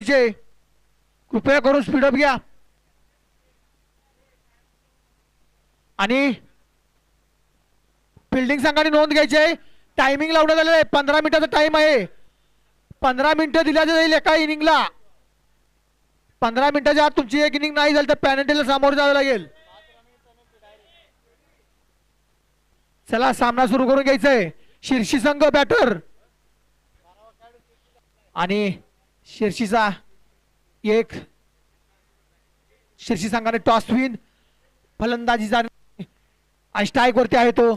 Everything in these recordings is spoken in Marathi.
घ्यायचे, कृपया करून स्पीडअप घ्या. आणि फिल्डिंग संघाने नोंद घ्यायची आहे. टायमिंग लावण्यात आलेलं आहे. 15 मिनिटाचा टाइम आहे. 15 मिनिटं दिल्या जाईल एका इनिंगला. 15 मिनिटाच्या आत तुमची एक इनिंग नाही झाली तर पेनल्टीला सामोरं जावं लागेल. चला सामना सुरू करून घ्यायचा आहे. शिर्शी संघ बॅटर आणि शिर्शीचा एक शिर्शी संघाने टॉस विन फलंदाजीचा आणि स्ट्राईक वरती आहे तो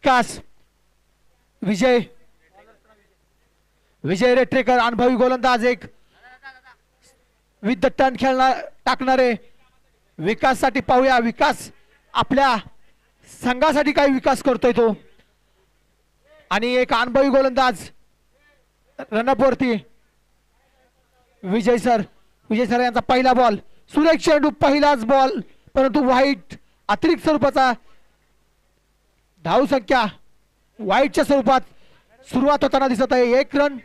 विकास. विजय रेट्रेकर अनुभवी गोलंदाज एक विथ द टर्न टाकणारे विकास साठी पाहूया. विकास आपल्या संघासाठी काय विकास करतोय तो. आणि एक अनुभवी गोलंदाज रनअप वरती विजय सर यांचा पहिला बॉल. सुरेख चेंडू पहिलाच बॉल परंतु वाईट अतिरिक्त स्वरूपाचा धाव संख्या वाईटच्या स्वरूपात सुरुवात होताना दिसत आहे. 1 रन.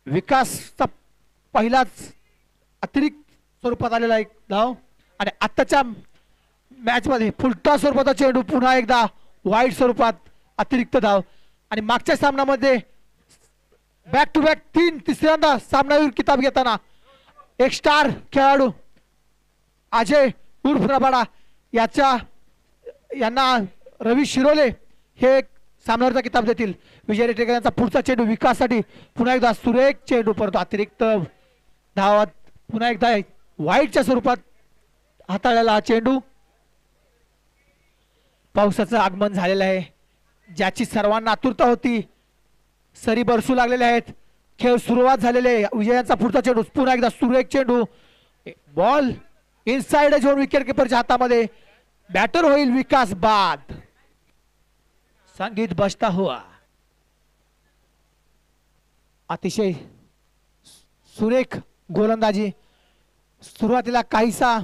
विकासचा पहिलाच अतिरिक्त स्वरूपात आलेला एक धाव आणि आत्ताच्या मॅच मध्ये फुलटा स्वरूपाचा चेंडू पुन्हा एकदा वाईट स्वरूपात अतिरिक्त धाव. आणि मागच्या सामन्यामध्ये बॅक टू बॅक तिसऱ्यांदा सामनावीर किताब घेताना एक स्टार खेळाडू अजय उर्फ रबाडा यांना रवी शिरोले हे सामनावीरचा किताब देतील. विजय रेट्रेकर यांचा पुढचा चेंडू विकाससाठी पुन्हा एकदा सुरेख चेंडू परंतु अतिरिक्त धावात पुन्हा एकदा वाईटच्या स्वरूपात हाताळलेला हा चेंडू. पावसाचं आगमन झालेलं आहे ज्याची सर्वांना आतुरता होती. सरी बरसू लागलेले आहेत. खेळ सुरुवात झालेले आहे. विजयांचा पुढचा चेंडू पुन्हा एकदा सुरेख चेंडू. बॉल इनसाइड झोन विकेट किपरच्या हातामध्ये. बॅटर होईल विकास बाद. संगीत बजता हुआ. अतिशय सुरेख गोलंदाजी. सुरुवातीला काहीसा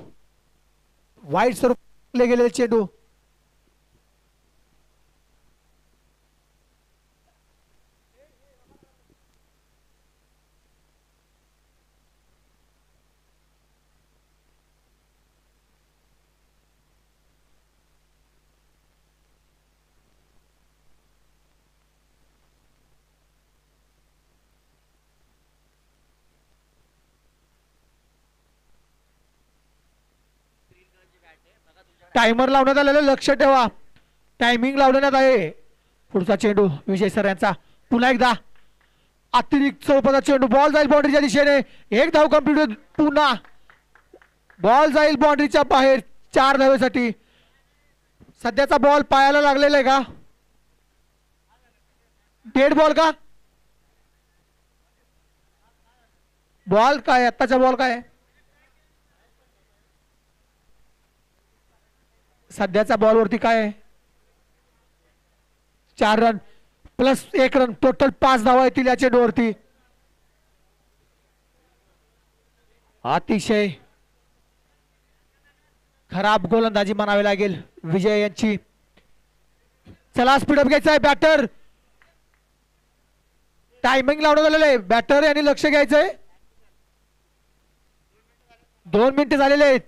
वाईट स्वरूप गेलेले चेंडू टाइमर लावण्यात आलेलं लक्ष ठेवा. टायमिंग लावण्यात आहे. पुढचा चेंडू विजय सर यांचा पुन्हा एकदा अतिरिक्त स्वरूपाचा चेंडू. बॉल जाईल बाउंड्रीच्या दिशेने. एक धाव कंप्लीट. पुन्हा बॉल जाईल बाउंड्रीच्या बाहेर 4 धावेसाठी. सध्याचा बॉल पायाला लागलेला आहे का? डेड बॉल का? बॉल काय आत्ताचा बॉल काय? सध्याचा बॉल वरती काय आहे? 4 रन प्लस 1 रन टोटल 5 धावा येतील या चेंडूवरती. अतिशय खराब गोलंदाजी म्हणावी लागेल विजय यांची. चला स्पीडअप घ्यायचा आहे. बॅटर टायमिंग लावण्यात आलेलं आहे. बॅटर यांनी लक्ष घ्यायचंय. 2 मिनिटं झालेले आहेत.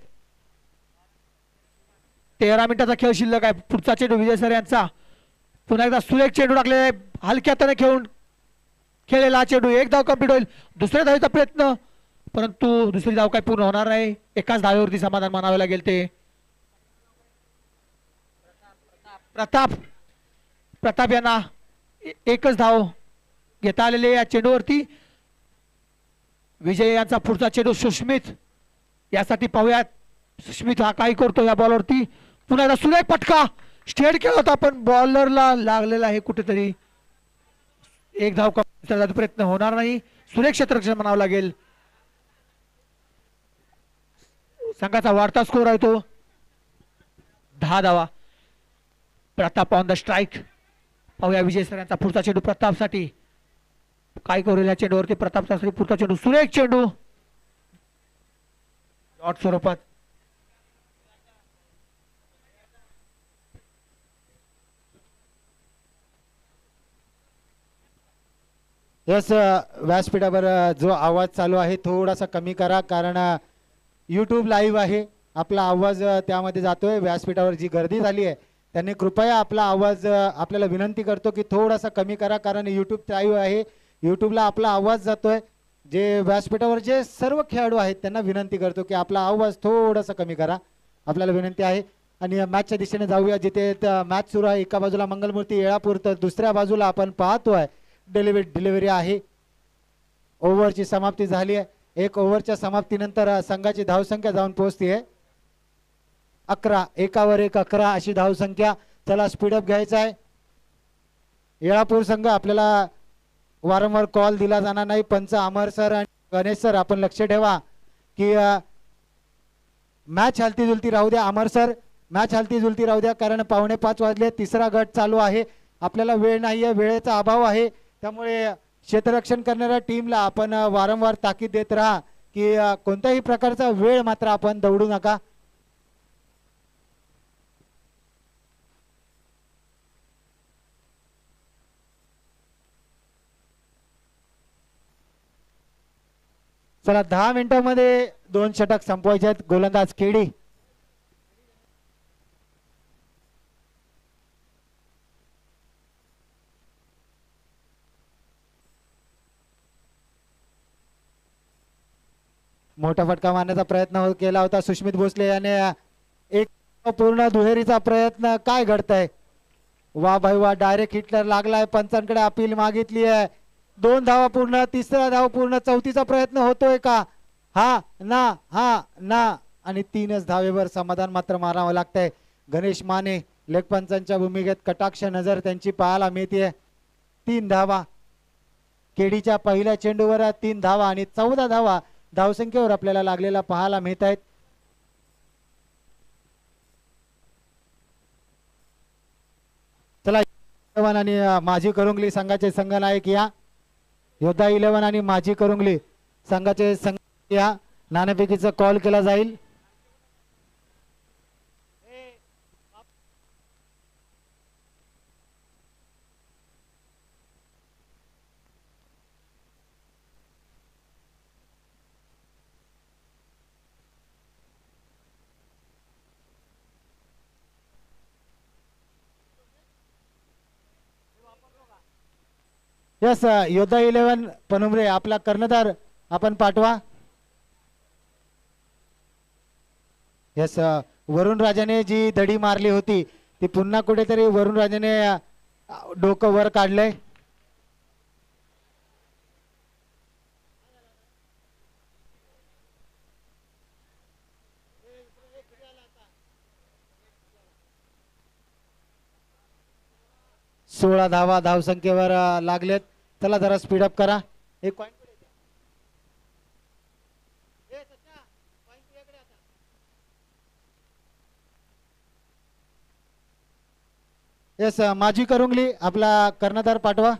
13 मिनिटाचा खेळ शिल्लक आहे. पुढचा चेंडू विजय सर यांचा पुन्हा एकदा सुरेख चेंडू टाकलेला आहे. हलक्या हाताने खेळलेला चेंडू. 1 धाव कंप्लीट होईल. दुसऱ्या धावेचा प्रयत्न परंतु दुसरी धाव काय पूर्ण होणार नाही. एकाच धावेवरती समाधान मानावे लागेल ते. प्रताप यांना एकच धाव घेता आलेले या चेंडूवरती. विजय यांचा पुढचा चेंडू सुष्मित यासाठी पाहूयात. सुष्मित हा काय करतो या बॉलवरती. पुन्हा एकदा सुरेख पटका. स्ट्रेट खेळ होता पण बॉलरला लागलेला आहे कुठेतरी. 1 धाव करण्याचा प्रयत्न होणार नाही. सुरेख क्षेत्ररक्षण म्हणावं लागेल. संघाचा वाढता स्कोर आहे तो 10 धावा. Pratap on the strike. पाहूया विजय सर यांचा पुढचा चेंडू प्रतापसाठी काय करेल या चेंडूवरती. प्रतापचा पुढचा चेंडू सुरेख चेंडू डॉट स्वरूपात. यस व्यासपीठावर जो आवाज चालू आहे थोडासा कमी करा, कारण यूट्यूब लाईव्ह आहे, आपला आवाज त्यामध्ये जातोय. व्यासपीठावर जी गर्दी झाली आहे त्यांनी कृपया आपला आवाज आपल्याला विनंती करतो की थोडासा कमी करा, कारण यूट्यूब लाईव्ह आहे, यूट्यूबला आपला आवाज जातोय. जे व्यासपीठावर जे सर्व खेळाडू आहेत त्यांना विनंती करतो की आपला आवाज थोडासा कमी करा, आपल्याला विनंती आहे. आणि मॅचच्या दिशेने जाऊया, जिथे मॅच सुरू आहे. एका बाजूला मंगलमूर्ती येळापूर तर दुसऱ्या बाजूला आपण पाहतोय डिलिव्हरी आहे. ओव्हरची समाप्ती झाली आहे. एक ओव्हरच्या समाप्तीनंतर संघाची धावसंख्या जाऊन पोहोचते आहे 11. एकावर एक 11 अशी धावसंख्या. चला स्पीडअप घ्यायचा आहे. येळापूर संघ, आपल्याला वारंवार कॉल दिला जाणार नाही. पंच अमर सर आणि गणेश सर आपण लक्ष ठेवा की मॅच हलती जुलती राहू द्या. अमर सर मॅच हलती जुलती राहू द्या, कारण 4:45 वाजले, तिसरा गट चालू आहे, आपल्याला वेळ नाहीये, वेळेचा अभाव आहे. त्यामुळे क्षेत्ररक्षण करणाऱ्या टीमला आपण वारंवार ताकीद देत राहा की कोणत्याही प्रकारचा वेळ मात्र आपण दौडू नका. चला 10 मिनिटांमध्ये 2 षटक संपवायचे आहेत. गोलंदाज केडी. मोठा फटका मारण्याचा प्रयत्न केला होता सुष्मित भोसले याने. एक पूर्ण दुहेरीचा प्रयत्न. काय घडतंय? वा भाई वा, डायरेक्ट हिटलर लागलाय. पंचांकडे अपील मागितली आहे. 2 धावा पूर्ण, तिसरा धाव पूर्ण, चौथीचा प्रयत्न होतोय का? हा ना आणि 3च धावेवर समाधान मात्र मारावं लागतंय. गणेश माने लेग पंचांच्या भूमिकेत कटाक्ष नजर त्यांची पाहायला मिळते. 3 धावा केडीच्या पहिल्या चेंडूवर, 3 धावा आणि 14 धावा धावसंख्येवर आपल्याला लागलेला पाहायला मिळत आहेत. चला 11 आणि माजी करुंगली संघाचे संघनायक या. योद्धा 11 आणि माजी करुंगली संघाचे संघ या. नाणेफेकीचा कॉल केला जाईल. यस योद्धा 11 पनुमरे, आपला कर्णधार आपण पाठवा. यस वरुण राजाने जी दडी मारली होती ती पुन्हा कुठेतरी वरुण राजाने डोकं वर काढलंय. सोळा धावा धावसंख्येवर लागलेत. चला जरा स्पीडअप करा. एक पॉइंट यस माजी करुंगली, आपला कर्णधार पाठवा.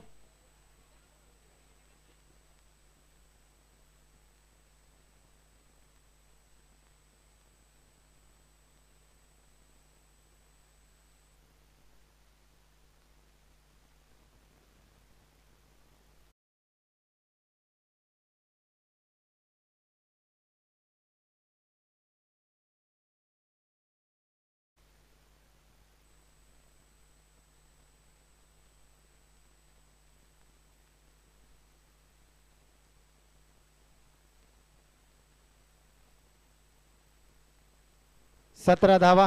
सतरा धावा.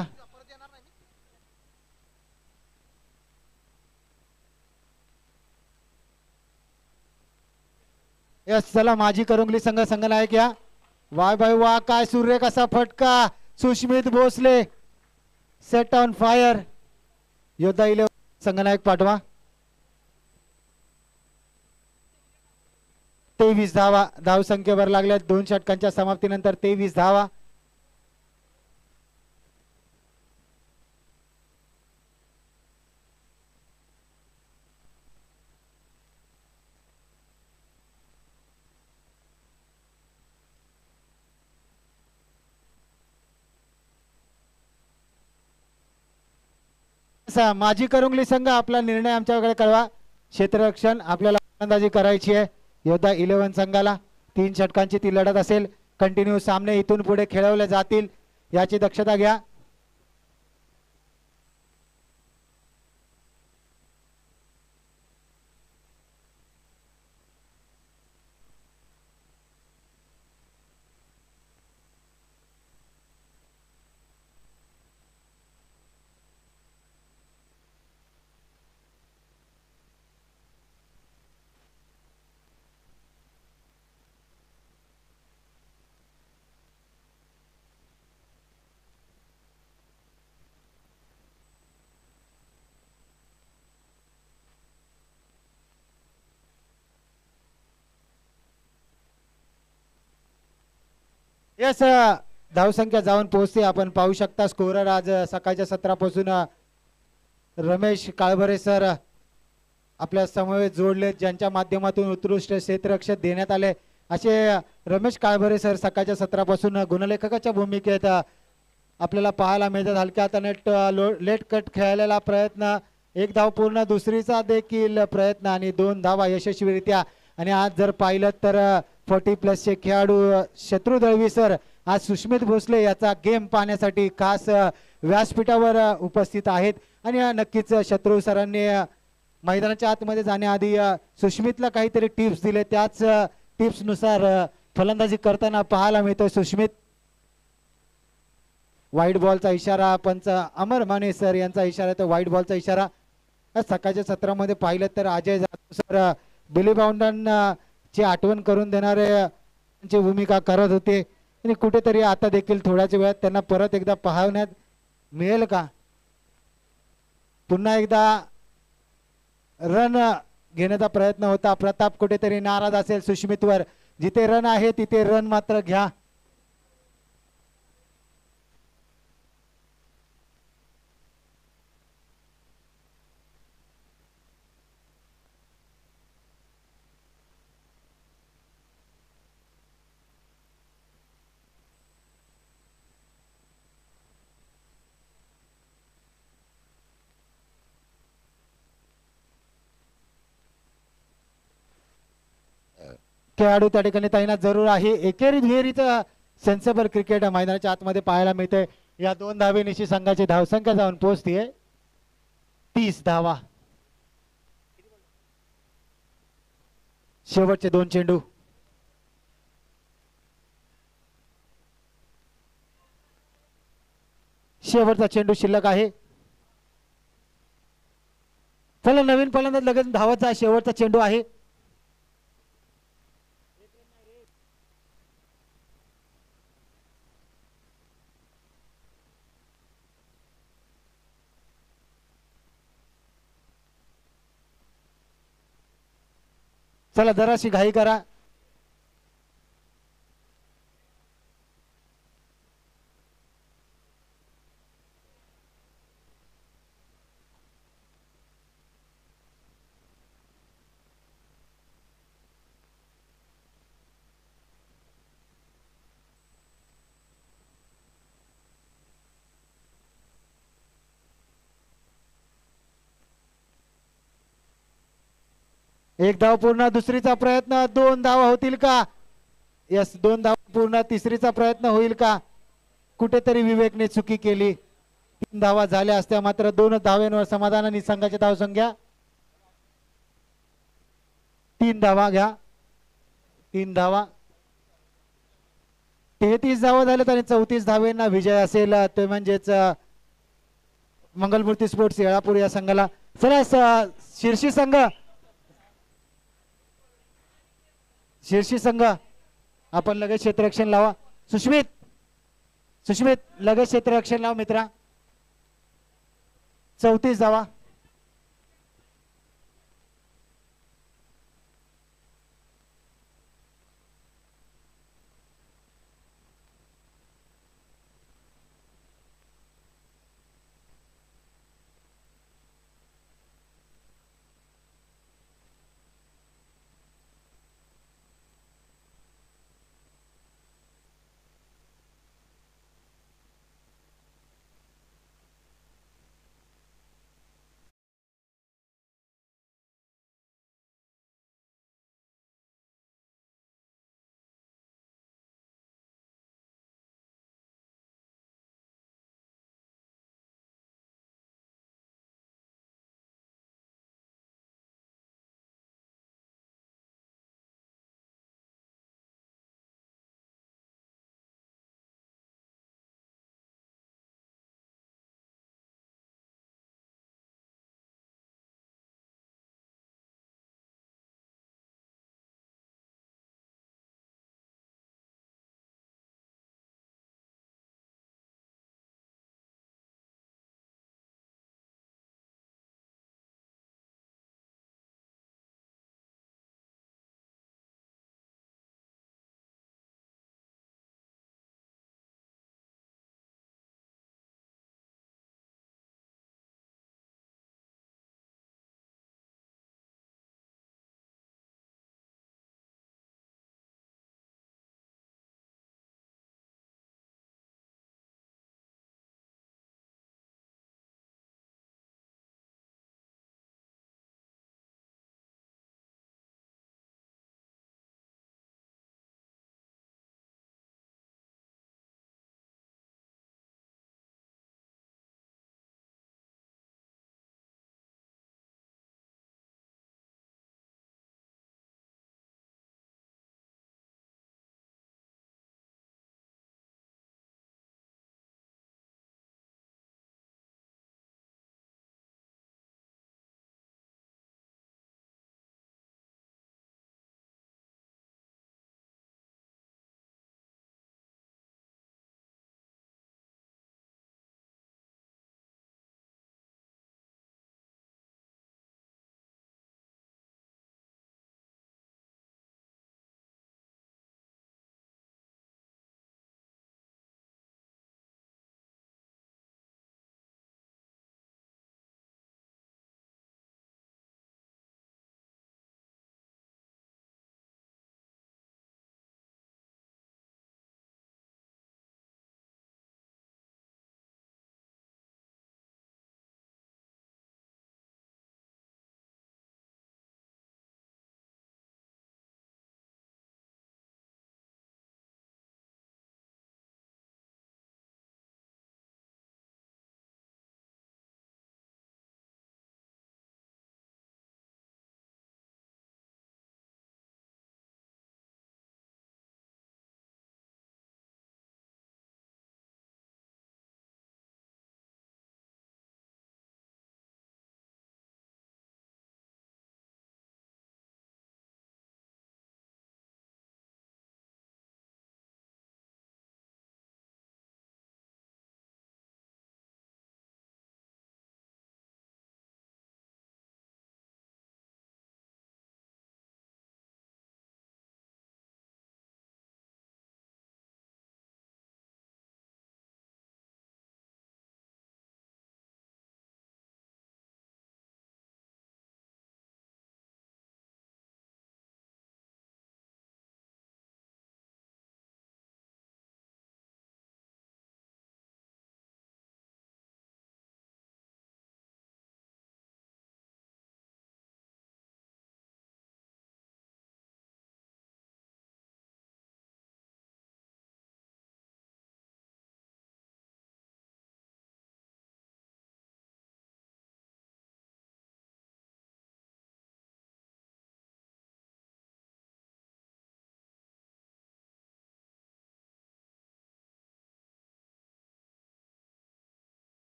यस चला माजी करुंगली संघ संघनायक या. वाय बाय वा, काय सूर्य कसा फटका. Sushmit Bhosale set on fire. योद्धा 11 संघनायक पाठवा. 23 धावा धावसंख्येवर लागल्या. 2 षटकांच्या समाप्तीनंतर 23 धावा. माजी करुंगली संघ, आपला निर्णय आमच्याकडे कळवा. क्षेत्ररक्षण आपल्याला अंदाजी करायची आहे योद्धा 11 संघाला. 3 षटकांची ती लढत असेल. कंटिन्यू सामने इथून पुढे खेळवले जातील याची दक्षता घ्या. यस धावसंख्या जाऊन पोहोचते. आपण पाहू शकता स्कोरर आज सकाळच्या सत्रापासून रमेश काळभरे सर आपल्या समवेत जोडले, ज्यांच्या माध्यमातून उत्कृष्ट क्षेत्ररक्षक देण्यात आले. असे रमेश काळभरे सर सकाळच्या सत्रापासून गुणलेखकाच्या भूमिकेत आपल्याला पाहायला मिळतात. हलक्या नेट लेट कट खेळलेला प्रयत्न, 1 धाव पूर्ण, दुसरीचा देखील प्रयत्न आणि 2 धावा यशस्वीरित्या. आणि आज जर पाहिलं तर 40+ चे खेळाडू शत्रू दळवी सर आज सुष्मित भोसले याचा गेम पाहण्यासाठी खास व्यासपीठावर उपस्थित आहेत. आणि नक्कीच शत्रू सरांनी मैदानाच्या आतमध्ये जाण्याआधी सुष्मितला काहीतरी टिप्स दिले, त्याच टिप्स नुसार फलंदाजी करताना पाहायला मिळतोय सुष्मित. व्हाईट बॉलचा इशारा पंच अमर माने सर यांचा इशारा, तो व्हाईट बॉलचा इशारा. सकाळच्या सत्रामध्ये पाहिलं तर अजय जाधव सर बिली बाउंडन ची आठवण करून देणारे त्यांची भूमिका करत होते. आणि कुठेतरी आता देखील थोड्याच वेळात त्यांना परत एकदा पाहण्यात मिळेल का? पुन्हा एकदा रन घेण्याचा प्रयत्न होता. प्रताप कुठेतरी नाराज असेल सुष्मितवर. जिथे रन आहे तिथे रन मात्र घ्या. खेळाडू त्या ठिकाणी तैनात जरूर आहे. एकेरी दुहेरीचं सेन्सेबल क्रिकेट मैदानाच्या आतमध्ये पाहायला मिळते. या 2 धावेनिशी संघाची धावसंख्या जाऊन पोहोचतीये 30 धावा. शेवटचे 2 चेंडू. शेवटचा चेंडू शिल्लक आहे. चला नवीन फलंदाज लगेच धावाचा शेवटचा चेंडू आहे. चला जराशी घाई करा. एक धाव पूर्ण, दुसरीचा प्रयत्न, 2 धावा होतील का? यस 2 धाव पूर्ण, तिसरीचा प्रयत्न होईल का? कुठेतरी विवेकने चुकी केली. 3 धावा झाल्या असत्या मात्र 2 धावांवर समाधानाने संघाची धावसंख्या 3 धावा घ्या. 3 धावा, 33 धावा झाल्यात आणि 34 धावेंना विजय असेल ते म्हणजेच मंगलमूर्ती स्पोर्ट्स येळापूर या संघाला. चला शिर्षी संघ आपण लगेच क्षेत्ररक्षण लावा. सुष्मित लगेच क्षेत्ररक्षण लावा मित्रा. 34 धावा.